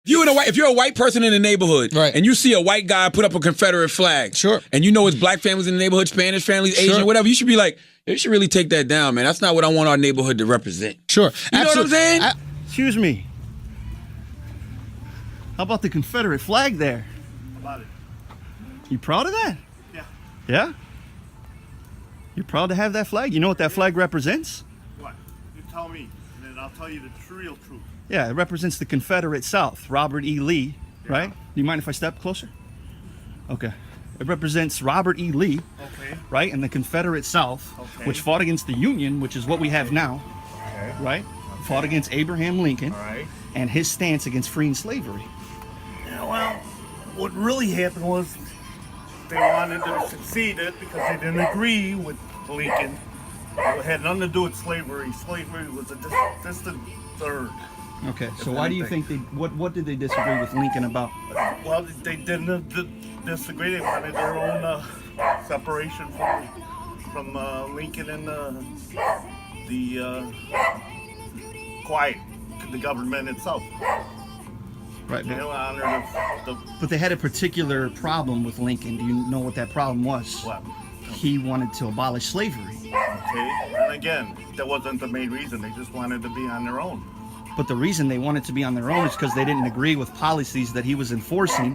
If you're a white person in the neighborhood, right, and you see a white guy put up a Confederate flag, sure, and you know it's black families in the neighborhood, Spanish families, Asian, whatever, you should be like, you should really take that down, man. That's not what I want our neighborhood to represent. Sure. You know what I'm saying? Excuse me. How about the Confederate flag there? How about it? You proud of that? Yeah. Yeah? You're proud to have that flag? You know what that flag represents? What? You tell me, and then I'll tell you the real truth. Yeah, it represents the Confederate South, Robert E. Lee, right? Do you mind if I step closer? Okay. It represents Robert E. Lee, right, and the Confederate South, which fought against the Union, which is what we have now, right? Fought against Abraham Lincoln, and his stance against freeing slavery. Yeah, well, what really happened was they wanted to succeed it because they didn't agree with Lincoln. It had nothing to do with slavery. Slavery was a distant third. Okay, so why do you think what did they disagree with Lincoln about? Well, they didn't disagree. They wanted their own separation from Lincoln and the government itself. Right. They honored but they had a particular problem with Lincoln. Do you know what that problem was? What? He wanted to abolish slavery. Okay, and again, that wasn't the main reason. They just wanted to be on their own. But the reason they wanted to be on their own is because they didn't agree with policies that he was enforcing,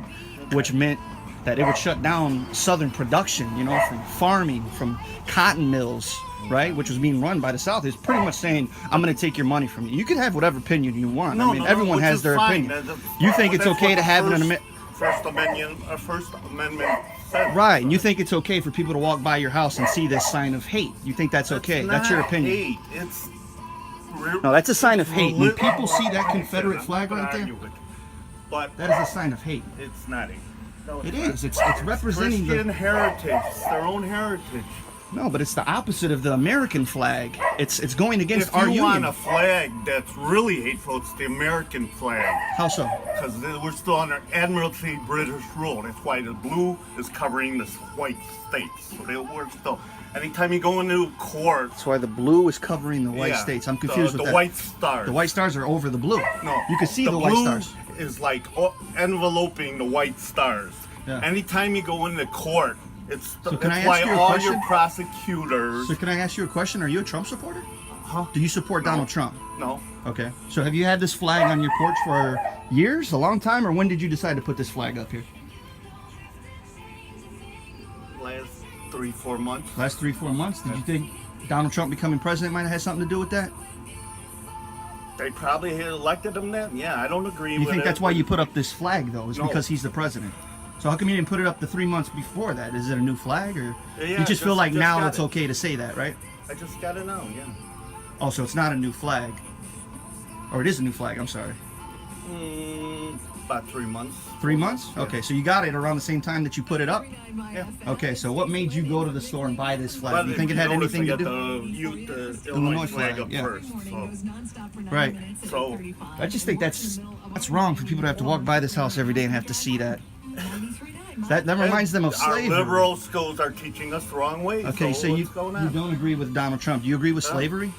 which meant that it would shut down Southern production, from farming, from cotton mills, right, which was being run by the South. Is pretty much saying, I'm going to take your money from you. You can have whatever opinion you want. Everyone has their opinion. You think it's okay to have an amendment? First Amendment says. Right, and you think it's okay for people to walk by your house and see this sign of hate. You think that's okay. That's your opinion. Hate. No, that's a sign of hate. When people see that Confederate flag right there, but that is a sign of hate. It's not hate. No, it is. It's representing Christian heritage. It's their own heritage. No, but it's the opposite of the American flag. It's going against our union. If you want a flag that's really hateful, it's the American flag. How so? Because we're still under Admiralty British rule. That's why the blue is covering the white states. So we're still. Anytime you go into court, that's why the blue is covering the white states. I'm confused with that. The white stars. The white stars are over the blue. No, you can see the white stars. Is like enveloping the white stars. Yeah. Anytime you go into court, it's so that's why all your prosecutors. So can I ask you a question? Are you a Trump supporter? Huh? Do you support Donald Trump? No. Okay. So have you had this flag on your porch for years, a long time, or when did you decide to put this flag up here? Last 3-4 months. Last 3-4 months? Did you think Donald Trump becoming president might have had something to do with that? They probably had elected him then. Yeah, I don't agree with it. You think that's why you put up this flag, though, is because he's the president? So how come you didn't put it up the 3 months before that? Is it a new flag, or you just feel like now it's okay to say that, right? I just got it now, yeah. Oh, so it's not a new flag. Or it is a new flag, I'm sorry. About 3 months. 3 months? Yeah. Okay, so you got it around the same time that you put it up? Yeah. Okay, so what made you go to the store and buy this flag? Do you think it had anything to do? The Illinois flag up first. So. Right. So I just think that's wrong for people to have to walk by this house every day and have to see that. That reminds them of slavery. Our liberal schools are teaching us the wrong way. Okay, so you don't agree with Donald Trump. Do you agree with slavery?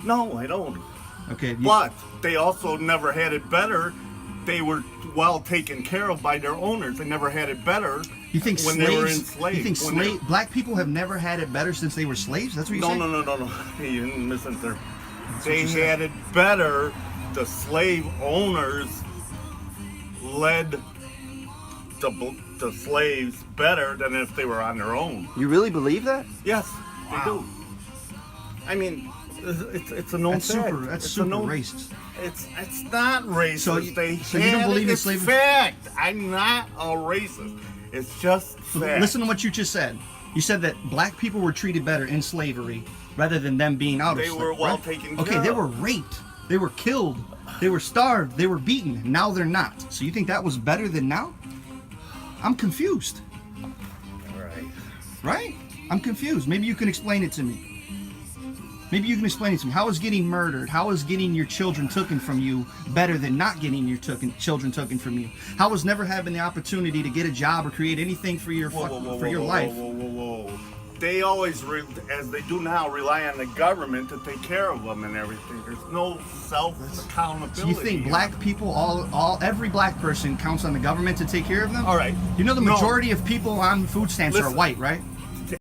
No, I don't. Okay. But they also never had it better. They were well taken care of by their owners. They never had it better. You think when slaves, they were enslaved? You think black people have never had it better since they were slaves? That's what you're saying? No. You didn't misinterpret. They had it better. The slave owners led the slaves better than if they were on their own. You really believe that? Yes, they do. I mean, it's a known fact. That's super racist. It's not racist. So you don't believe in slavery? Fact. I'm not a racist. It's just fact. Listen to what you just said. You said that black people were treated better in slavery rather than them being out of slavery. They were well taken care of. Okay, they were raped. They were killed. They were starved. They were beaten. Now they're not. So you think that was better than now? I'm confused. Right? I'm confused. Maybe you can explain it to me. How is getting murdered, how is getting your children taken from you better than not getting your children taken from you? How is never having the opportunity to get a job or create anything for your life? Whoa. they always, as they do now, rely on the government to take care of them and everything. There's no self-accountability. So you think black people, every black person counts on the government to take care of them? All right. You know the No. majority of people on food stamps are Listen. white, right?